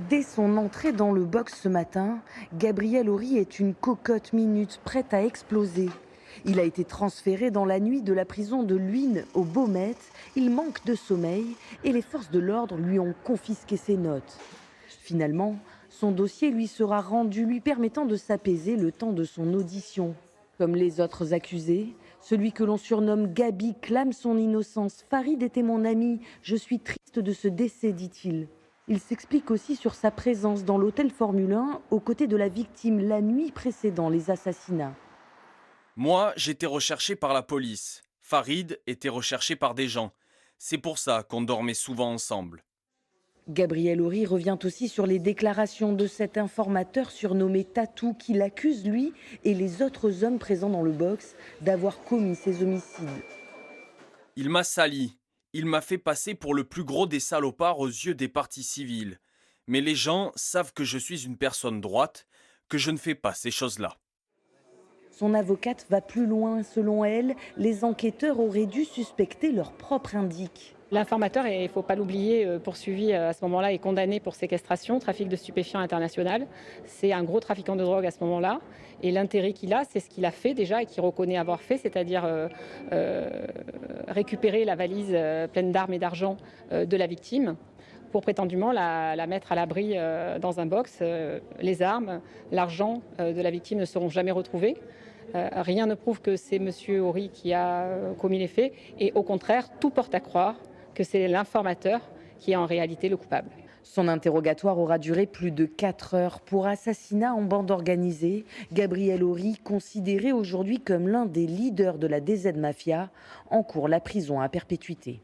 Dès son entrée dans le box ce matin, Gabriel Horry est une cocotte minute prête à exploser. Il a été transféré dans la nuit de la prison de Luynes au Baumettes. Il manque de sommeil et les forces de l'ordre lui ont confisqué ses notes. Finalement, son dossier lui sera rendu, lui permettant de s'apaiser le temps de son audition. Comme les autres accusés, celui que l'on surnomme Gabi clame son innocence. Farid était mon ami, je suis triste de ce décès, dit-il. Il s'explique aussi sur sa présence dans l'hôtel Formule 1 aux côtés de la victime la nuit précédant les assassinats. Moi, j'étais recherché par la police. Farid était recherché par des gens. C'est pour ça qu'on dormait souvent ensemble. Gabriel Horry revient aussi sur les déclarations de cet informateur surnommé Tatou qui l'accuse, lui et les autres hommes présents dans le box, d'avoir commis ces homicides. Il m'a sali. Il m'a fait passer pour le plus gros des salopards aux yeux des parties civiles. Mais les gens savent que je suis une personne droite, que je ne fais pas ces choses-là. Son avocate va plus loin. Selon elle, les enquêteurs auraient dû suspecter leur propre indique. L'informateur, il ne faut pas l'oublier, poursuivi à ce moment-là et condamné pour séquestration, trafic de stupéfiants international. C'est un gros trafiquant de drogue à ce moment-là. Et l'intérêt qu'il a, c'est ce qu'il a fait déjà et qu'il reconnaît avoir fait, c'est-à-dire récupérer la valise pleine d'armes et d'argent de la victime pour prétendument la mettre à l'abri dans un box. Les armes, l'argent de la victime ne seront jamais retrouvés. Rien ne prouve que c'est M. Horry qui a commis les faits. Et au contraire, tout porte à croire que c'est l'informateur qui est en réalité le coupable. Son interrogatoire aura duré plus de 4 heures. Pour assassinat en bande organisée, Gabriel Horry, considéré aujourd'hui comme l'un des leaders de la DZ Mafia, encourt la prison à perpétuité.